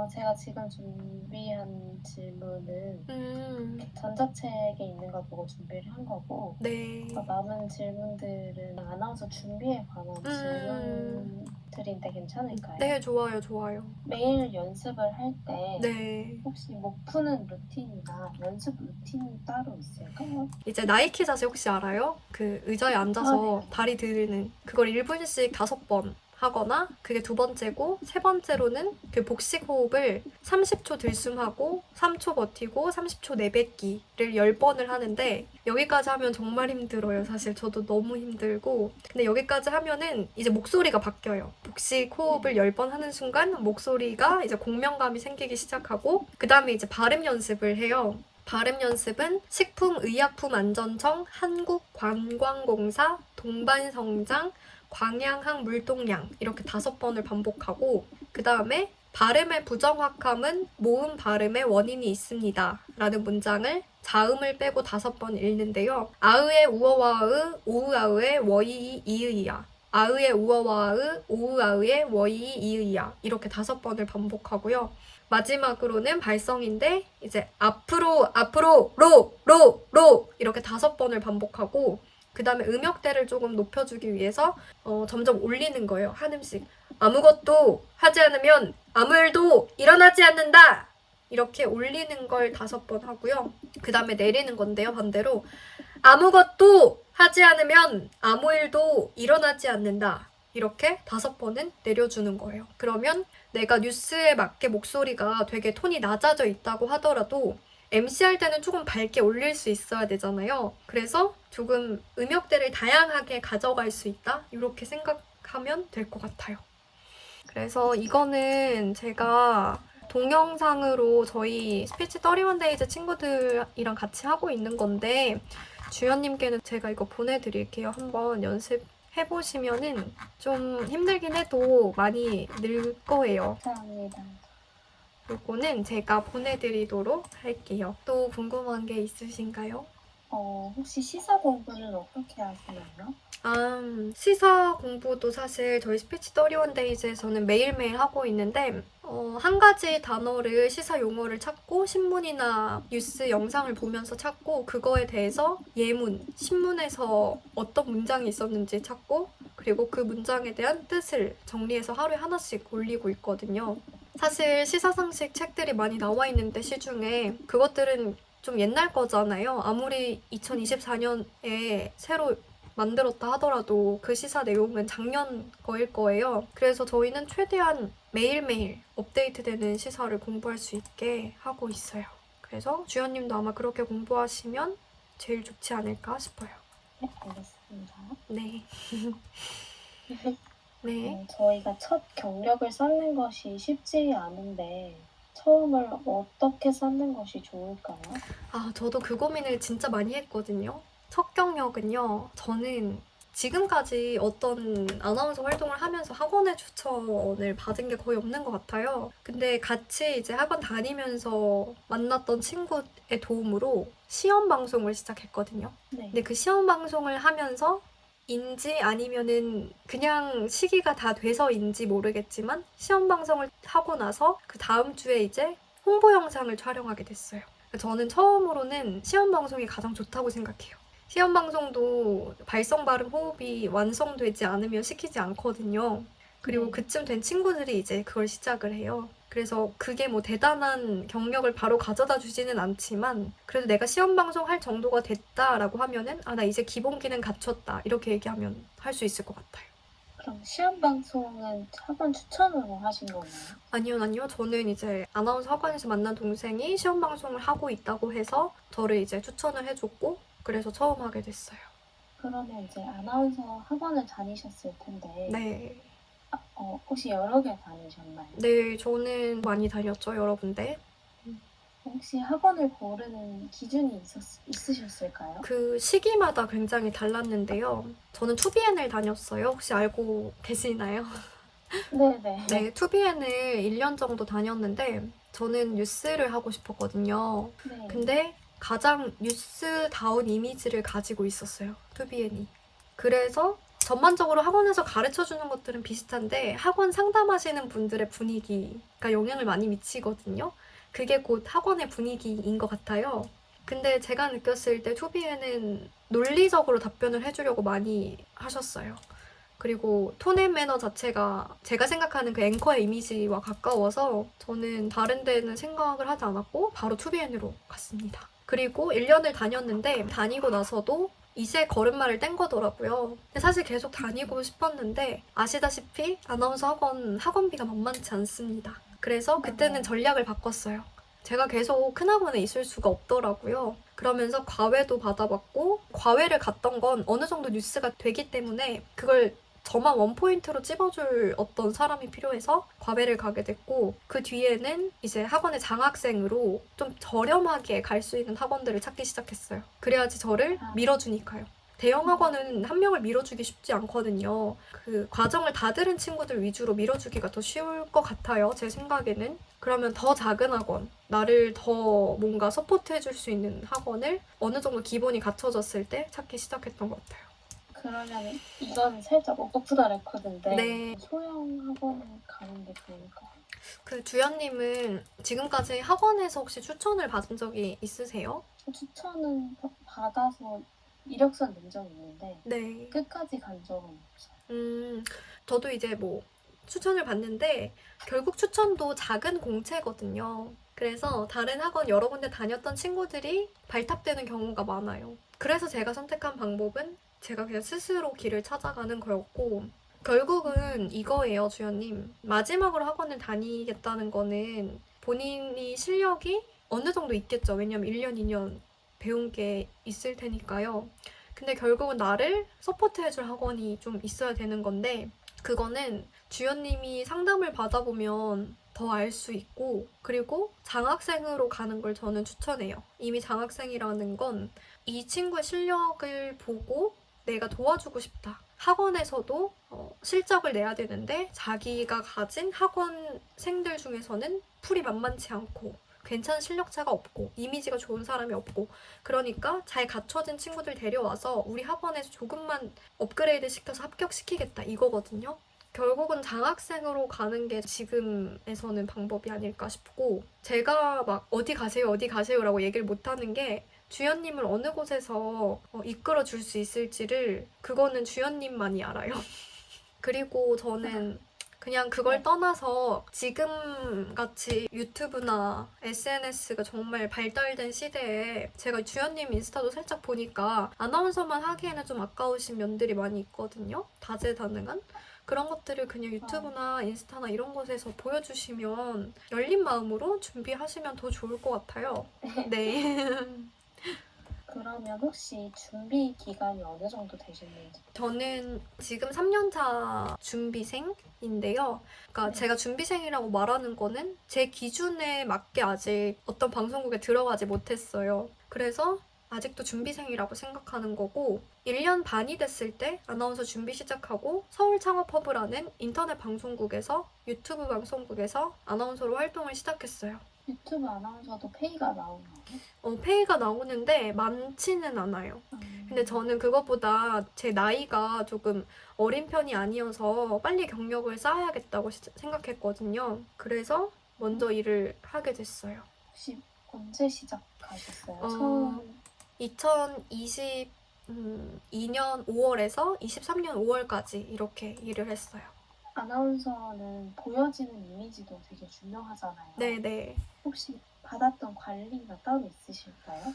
제가 지금 준비한 질문은 음, 전자책에 있는 걸 보고 준비를 한 거고, 네. 남은 질문들은 아나운서 준비에 관한 질문들인데 괜찮을까요? 네, 좋아요, 좋아요. 매일 연습을 할 때 네. 혹시 목 푸는 루틴이나 연습 루틴이 따로 있을까요? 이제 나이키 자세 혹시 알아요? 그 의자에 앉아서 네. 다리 드는 그걸 1분씩 5번 하거나 그게 두 번째고 세 번째로는 그 복식 호흡을 30초 들숨하고 3초 버티고 30초 내뱉기를 10번을 하는데 여기까지 하면 정말 힘들어요. 사실 저도 너무 힘들고 근데 여기까지 하면은 이제 목소리가 바뀌어요. 복식 호흡을 10번 하는 순간 목소리가 이제 공명감이 생기기 시작하고 그 다음에 이제 발음 연습을 해요. 발음 연습은 식품의약품안전청, 한국관광공사, 동반성장, 광양항물동량 이렇게 5번을 반복하고 그 다음에 발음의 부정확함은 모음 발음의 원인이 있습니다. 라는 문장을 자음을 빼고 5번 읽는데요. 아으의 우어와의 오으아의 워이이 이의야. 아으의 우어와의 오으아의 워이이 이의야. 이렇게 5번을 반복하고요. 마지막으로는 발성인데 이제 앞으로 로 이렇게 5번을 반복하고 그 다음에 음역대를 조금 높여주기 위해서 점점 올리는 거예요. 한 음씩. 아무것도 하지 않으면 아무 일도 일어나지 않는다. 이렇게 올리는 걸 5번 하고요. 그 다음에 내리는 건데요. 반대로 아무것도 하지 않으면 아무 일도 일어나지 않는다. 이렇게 5번은 내려주는 거예요. 그러면 내가 뉴스에 맞게 목소리가 되게 톤이 낮아져 있다고 하더라도 MC 할 때는 조금 밝게 올릴 수 있어야 되잖아요. 그래서 조금 음역대를 다양하게 가져갈 수 있다? 이렇게 생각하면 될 것 같아요. 그래서 이거는 제가 동영상으로 저희 스피치 31데이즈 친구들이랑 같이 하고 있는 건데 주연님께는 제가 이거 보내드릴게요. 한번 연습해보시면은 좀 힘들긴 해도 많이 늘 거예요. 감사합니다. 요거는 제가 보내드리도록 할게요. 또 궁금한 게 있으신가요? 혹시 시사 공부는 어떻게 하시나요? 시사 공부도 사실 저희 스피치 31데이즈에서는 매일매일 하고 있는데 한 가지 단어를 시사 용어를 찾고 신문이나 뉴스 영상을 보면서 찾고 그거에 대해서 예문, 신문에서 어떤 문장이 있었는지 찾고 그리고 그 문장에 대한 뜻을 정리해서 하루에 하나씩 올리고 있거든요. 사실 시사상식 책들이 많이 나와 있는데 시중에 그것들은 좀 옛날 거잖아요. 아무리 2024년에 새로 만들었다 하더라도 그 시사 내용은 작년 거일 거예요. 그래서 저희는 최대한 매일매일 업데이트되는 시사를 공부할 수 있게 하고 있어요. 그래서 주연님도 아마 그렇게 공부하시면 제일 좋지 않을까 싶어요. 네, 알겠습니다. 네. 네. 저희가 첫 경력을 쌓는 것이 쉽지 않은데 처음을 어떻게 쌓는 것이 좋을까요? 저도 그 고민을 진짜 많이 했거든요. 첫 경력은요, 저는 지금까지 어떤 아나운서 활동을 하면서 학원의 추천을 받은 게 거의 없는 것 같아요. 근데 같이 이제 학원 다니면서 만났던 친구의 도움으로 시험 방송을 시작했거든요. 네. 근데 그 시험 방송을 하면서 인지 아니면은 그냥 시기가 다 돼서인지 모르겠지만 시험 방송을 하고 나서 그 다음 주에 이제 홍보 영상을 촬영하게 됐어요. 저는 처음으로는 시험 방송이 가장 좋다고 생각해요. 시험 방송도 발성, 발음, 호흡이 완성되지 않으면 시키지 않거든요. 그리고 네. 그쯤 된 친구들이 이제 그걸 시작을 해요. 그래서 그게 뭐 대단한 경력을 바로 가져다 주지는 않지만 그래도 내가 시험 방송 할 정도가 됐다라고 하면은 나 이제 기본 기능 갖췄다 이렇게 얘기하면 할 수 있을 것 같아요. 그럼 시험 방송은 학원 추천으로 하신 건가요? 아니요. 저는 이제 아나운서 학원에서 만난 동생이 시험 방송을 하고 있다고 해서 저를 이제 추천을 해줬고 그래서 처음 하게 됐어요. 그러면 이제 아나운서 학원을 다니셨을 텐데 네. 혹시 여러 개 다니셨나요? 네, 저는 많이 다녔죠, 여러 군데. 혹시 학원을 고르는 기준이 있으셨을까요? 그 시기마다 굉장히 달랐는데요. 저는 2BN을 다녔어요. 혹시 알고 계시나요? 네네. 네, 2BN을 1년 정도 다녔는데 저는 뉴스를 하고 싶었거든요. 네. 근데 가장 뉴스다운 이미지를 가지고 있었어요. 2BN이. 그래서 전반적으로 학원에서 가르쳐주는 것들은 비슷한데 학원 상담하시는 분들의 분위기가 영향을 많이 미치거든요. 그게 곧 학원의 분위기인 것 같아요. 근데 제가 느꼈을 때 초비에는 논리적으로 답변을 해주려고 많이 하셨어요. 그리고 톤앤 매너 자체가 제가 생각하는 그 앵커의 이미지와 가까워서 저는 다른 데는 생각을 하지 않았고 바로 2BN으로 갔습니다. 그리고 1년을 다녔는데 다니고 나서도 이제 걸음마를 뗀 거더라고요. 근데 사실 계속 다니고 싶었는데 아시다시피 아나운서 학원비가 만만치 않습니다. 그래서 그때는 전략을 바꿨어요. 제가 계속 큰 학원에 있을 수가 없더라고요. 그러면서 과외도 받아봤고 과외를 갔던 건 어느 정도 뉴스가 되기 때문에 그걸 저만 원포인트로 찝어줄 어떤 사람이 필요해서 과외를 가게 됐고 그 뒤에는 이제 학원의 장학생으로 좀 저렴하게 갈 수 있는 학원들을 찾기 시작했어요. 그래야지 저를 밀어주니까요. 대형 학원은 한 명을 밀어주기 쉽지 않거든요. 그 과정을 다 들은 친구들 위주로 밀어주기가 더 쉬울 것 같아요. 제 생각에는. 그러면 더 작은 학원, 나를 더 뭔가 서포트해줄 수 있는 학원을 어느 정도 기본이 갖춰졌을 때 찾기 시작했던 것 같아요. 그러면 이건 살짝 오프 더 레코드인데 네. 소형 학원을 가는 게 좋을까요? 그 주연님은 지금까지 학원에서 혹시 추천을 받은 적이 있으세요? 추천은 받아서 이력서 낸 적이 있는데 네. 끝까지 간 적은 없어요. 저도 이제 뭐 추천을 받는데 결국 추천도 작은 공채거든요. 그래서 다른 학원 여러 군데 다녔던 친구들이 발탁되는 경우가 많아요. 그래서 제가 선택한 방법은 제가 그냥 스스로 길을 찾아가는 거였고 결국은 이거예요, 주연님. 마지막으로 학원을 다니겠다는 거는 본인이 실력이 어느 정도 있겠죠. 왜냐면 1년, 2년 배운 게 있을 테니까요. 근데 결국은 나를 서포트해줄 학원이 좀 있어야 되는 건데 그거는 주연님이 상담을 받아보면 더 알 수 있고 그리고 장학생으로 가는 걸 저는 추천해요. 이미 장학생이라는 건 이 친구의 실력을 보고 내가 도와주고 싶다. 학원에서도 실적을 내야 되는데 자기가 가진 학원생들 중에서는 풀이 만만치 않고 괜찮은 실력자가 없고 이미지가 좋은 사람이 없고 그러니까 잘 갖춰진 친구들 데려와서 우리 학원에서 조금만 업그레이드 시켜서 합격시키겠다 이거거든요. 결국은 장학생으로 가는 게 지금에서는 방법이 아닐까 싶고 제가 막 어디 가세요라고 얘기를 못하는 게 주연님을 어느 곳에서 이끌어 줄 수 있을지를 그거는 주연님만이 알아요. 그리고 저는 그냥 그걸 떠나서 지금 같이 유튜브나 SNS가 정말 발달된 시대에 제가 주연님 인스타도 살짝 보니까 아나운서만 하기에는 좀 아까우신 면들이 많이 있거든요. 다재다능한. 그런 것들을 그냥 유튜브나 인스타나 이런 곳에서 보여주시면 열린 마음으로 준비하시면 더 좋을 것 같아요. 네. 그러면 혹시 준비 기간이 어느 정도 되셨는지? 저는 지금 3년차 준비생인데요. 그러니까 제가 준비생이라고 말하는 거는 제 기준에 맞게 아직 어떤 방송국에 들어가지 못했어요. 그래서 아직도 준비생이라고 생각하는 거고 1년 반이 됐을 때 아나운서 준비 시작하고 서울창업허브라는 인터넷 방송국에서 유튜브 방송국에서 아나운서로 활동을 시작했어요. 유튜브 아나운서도 페이가 나오나요? 페이가 나오는데 많지는 않아요. 근데 저는 그것보다 제 나이가 조금 어린 편이 아니어서 빨리 경력을 쌓아야겠다고 생각했거든요. 그래서 먼저 일을 하게 됐어요. 혹시 언제 시작하셨어요? 처음 2022년 5월에서 23년 5월까지 이렇게 일을 했어요. 아나운서는 보여지는 이미지도 되게 중요하잖아요. 네네. 혹시 받았던 관리가 따로 있으실까요?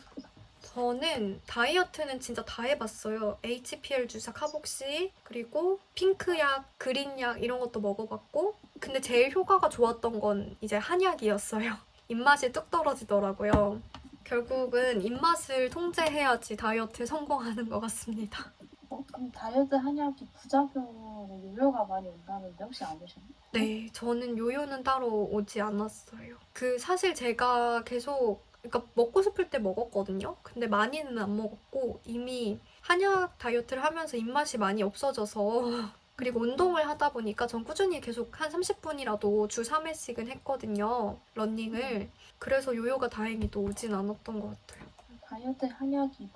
저는 다이어트는 진짜 다 해봤어요. HPL 주사 카복시, 그리고 핑크약, 그린약 이런 것도 먹어봤고 근데 제일 효과가 좋았던 건 이제 한약이었어요. 입맛이 뚝 떨어지더라고요. 결국은 입맛을 통제해야지 다이어트에 성공하는 것 같습니다. 그럼 다이어트 한약이 부작용으로 요요가 많이 온다는데 혹시 아니셨나요? 네, 저는 요요는 따로 오지 않았어요. 사실 제가 계속 그러니까 먹고 싶을 때 먹었거든요. 근데 많이는 안 먹었고 이미 한약 다이어트를 하면서 입맛이 많이 없어져서 그리고 운동을 하다 보니까 전 꾸준히 계속 한 30분이라도 주 3회씩은 했거든요. 러닝을. 그래서 요요가 다행히도 오진 않았던 것 같아요. 다이어트 한약이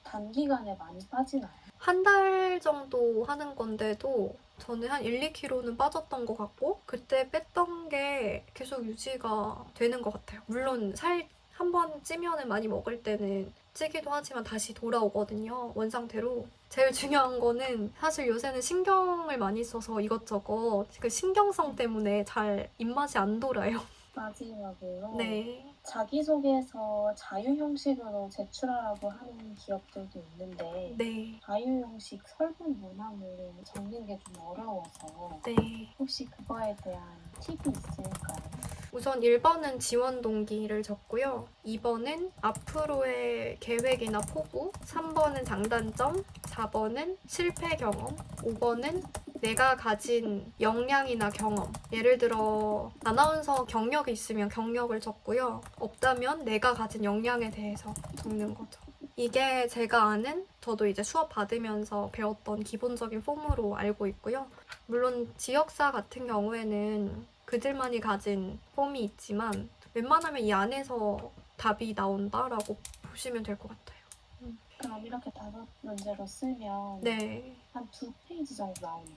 단기간에 많이 빠지나요? 한 달 정도 하는 건데도 저는 한 1~2kg는 빠졌던 것 같고 그때 뺐던 게 계속 유지가 되는 것 같아요. 물론 살 한 번 찌면은 많이 먹을 때는 찌기도 하지만 다시 돌아오거든요. 원상태로. 제일 중요한 거는 사실 요새는 신경을 많이 써서 이것저것 그 신경성 때문에 잘 입맛이 안 돌아요. 마지막으로 네. 자기소개서 자유 형식으로 제출하라고 하는 기업들도 있는데 네. 자유 형식 설문 문항을 적는 게 좀 어려워서 네. 혹시 그거에 대한 팁이 있을까요? 우선 1번은 지원 동기를 적고요. 2번은 앞으로의 계획이나 포부, 3번은 장단점, 4번은 실패 경험, 5번은 내가 가진 역량이나 경험. 예를 들어 아나운서 경력이 있으면 경력을 적고요. 없다면 내가 가진 역량에 대해서 적는 거죠. 이게 제가 아는 저도 이제 수업 받으면서 배웠던 기본적인 폼으로 알고 있고요. 물론 지역사 같은 경우에는 그들만이 가진 폼이 있지만 웬만하면 이 안에서 답이 나온다라고 보시면 될 것 같아요. 그럼 이렇게 5문제로 쓰면 네, 한 2페이지 정도 나오나요?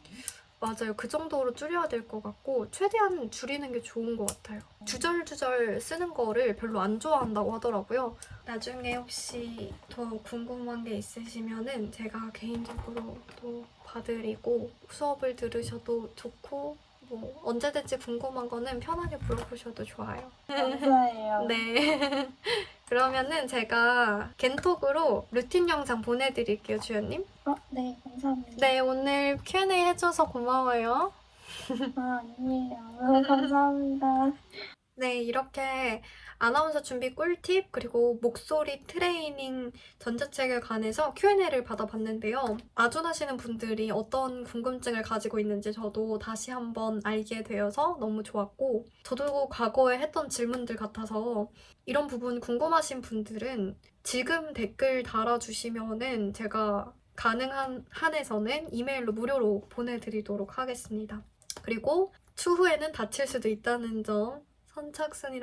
맞아요. 그 정도로 줄여야 될 것 같고 최대한 줄이는 게 좋은 것 같아요. 주절주절 쓰는 거를 별로 안 좋아한다고 하더라고요. 나중에 혹시 더 궁금한 게 있으시면은 제가 개인적으로 또 봐드리고 수업을 들으셔도 좋고 뭐 언제든지 궁금한 거는 편하게 물어보셔도 좋아요. 감사해요. 네. 그러면은 제가 겐톡으로 루틴 영상 보내드릴게요, 주연님. 네, 감사합니다. 네, 오늘 Q&A 해줘서 고마워요. 아니에요. 감사합니다. 네, 이렇게 아나운서 준비 꿀팁 그리고 목소리 트레이닝 전자책에 관해서 Q&A를 받아봤는데요. 아준하시는 분들이 어떤 궁금증을 가지고 있는지 저도 다시 한번 알게 되어서 너무 좋았고 저도 과거에 했던 질문들 같아서 이런 부분 궁금하신 분들은 지금 댓글 달아주시면은 제가 가능한 한에서는 이메일로 무료로 보내드리도록 하겠습니다. 그리고 추후에는 다칠 수도 있다는 점 선착순이라